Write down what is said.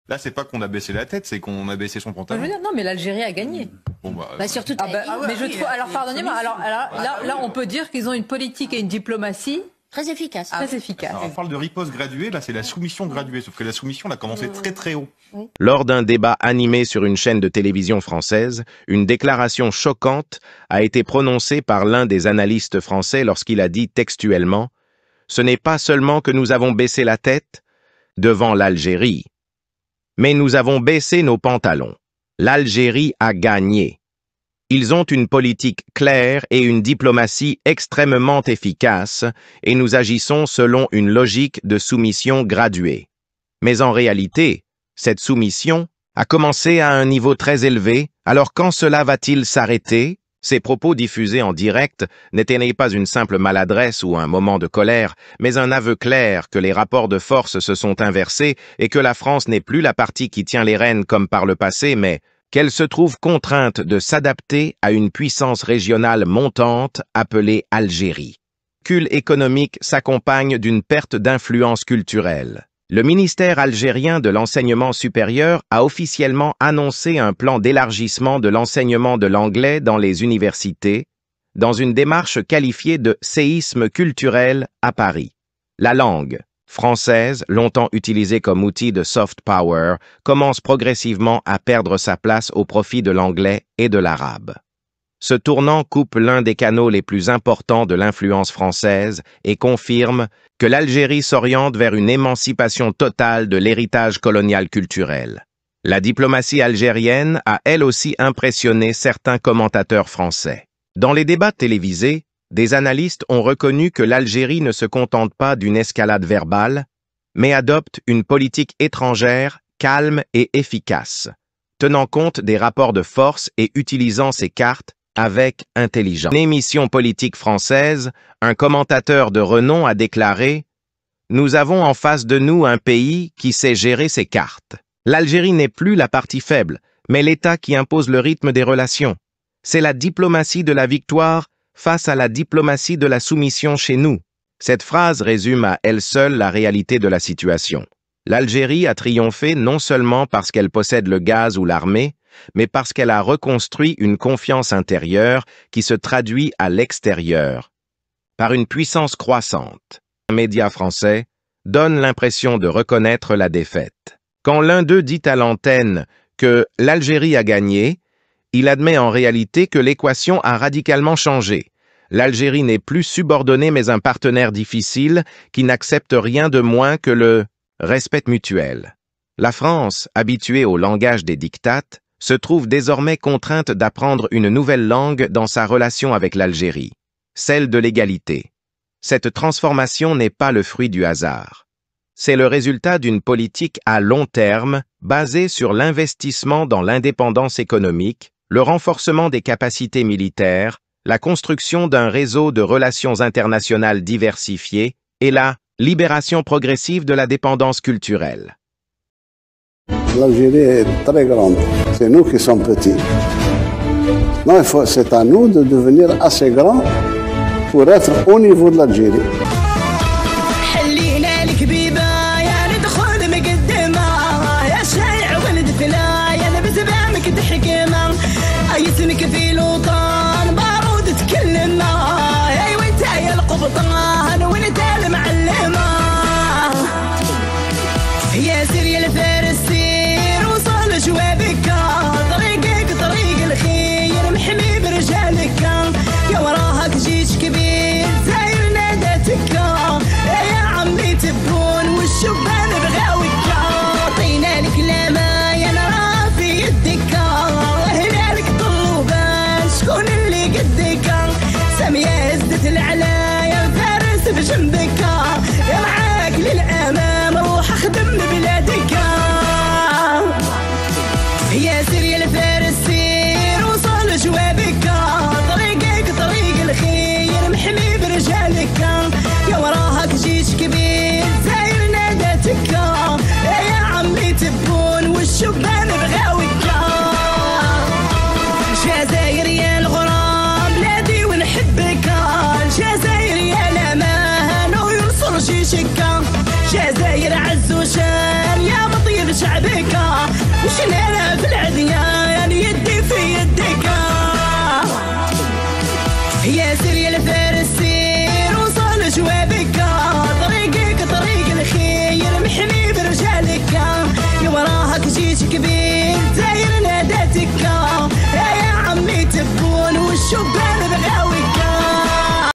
Là, c'est pas qu'on a baissé la tête, c'est qu'on a baissé son Je pantalon. veux dire, non, mais l'Algérie a gagné. Bon, surtout. Mais je trouve. Alors, pardonnez-moi. Alors, là, on peut dire qu'ils ont une politique et une diplomatie Très efficace. très efficace. Alors, on parle de riposte graduée, là, c'est la soumission graduée. Sauf que la soumission, elle a commencé très très haut. Lors d'un débat animé sur une chaîne de télévision française, une déclaration choquante a été prononcée par l'un des analystes français lorsqu'il a dit textuellement « Ce n'est pas seulement que nous avons baissé la tête devant l'Algérie, mais nous avons baissé nos pantalons. L'Algérie a gagné. Ils ont une politique claire et une diplomatie extrêmement efficace, et nous agissons selon une logique de soumission graduée. Mais en réalité, cette soumission a commencé à un niveau très élevé, alors quand cela va-t-il s'arrêter? Ces propos diffusés en direct n'étaient pas une simple maladresse ou un moment de colère, mais un aveu clair que les rapports de force se sont inversés et que la France n'est plus la partie qui tient les rênes comme par le passé, mais qu'elle se trouve contrainte de s'adapter à une puissance régionale montante appelée Algérie. Le recul économique s'accompagne d'une perte d'influence culturelle. Le ministère algérien de l'enseignement supérieur a officiellement annoncé un plan d'élargissement de l'enseignement de l'anglais dans les universités, dans une démarche qualifiée de séisme culturel à Paris. La langue française, longtemps utilisée comme outil de soft power, commence progressivement à perdre sa place au profit de l'anglais et de l'arabe. Ce tournant coupe l'un des canaux les plus importants de l'influence française et confirme que l'Algérie s'oriente vers une émancipation totale de l'héritage colonial culturel. La diplomatie algérienne a elle aussi impressionné certains commentateurs français. Dans les débats télévisés, des analystes ont reconnu que l'Algérie ne se contente pas d'une escalade verbale, mais adopte une politique étrangère calme et efficace, tenant compte des rapports de force et utilisant ses cartes avec intelligence. Dans une émission politique française, un commentateur de renom a déclaré « Nous avons en face de nous un pays qui sait gérer ses cartes. L'Algérie n'est plus la partie faible, mais l'État qui impose le rythme des relations. C'est la diplomatie de la victoire face à la diplomatie de la soumission chez nous. » Cette phrase résume à elle seule la réalité de la situation. L'Algérie a triomphé non seulement parce qu'elle possède le gaz ou l'armée, mais parce qu'elle a reconstruit une confiance intérieure qui se traduit à l'extérieur par une puissance croissante. Un média français donne l'impression de reconnaître la défaite. Quand l'un d'eux dit à l'antenne que l'Algérie a gagné, il admet en réalité que l'équation a radicalement changé. L'Algérie n'est plus subordonnée mais un partenaire difficile qui n'accepte rien de moins que le respect mutuel. La France, habituée au langage des dictates, se trouve désormais contrainte d'apprendre une nouvelle langue dans sa relation avec l'Algérie, celle de l'égalité. Cette transformation n'est pas le fruit du hasard. C'est le résultat d'une politique à long terme basée sur l'investissement dans l'indépendance économique, le renforcement des capacités militaires, la construction d'un réseau de relations internationales diversifiées et la libération progressive de la dépendance culturelle. L'Algérie est très grande. C'est nous qui sommes petits. Non, c'est à nous de devenir assez grands pour être au niveau de l'Algérie. يسمك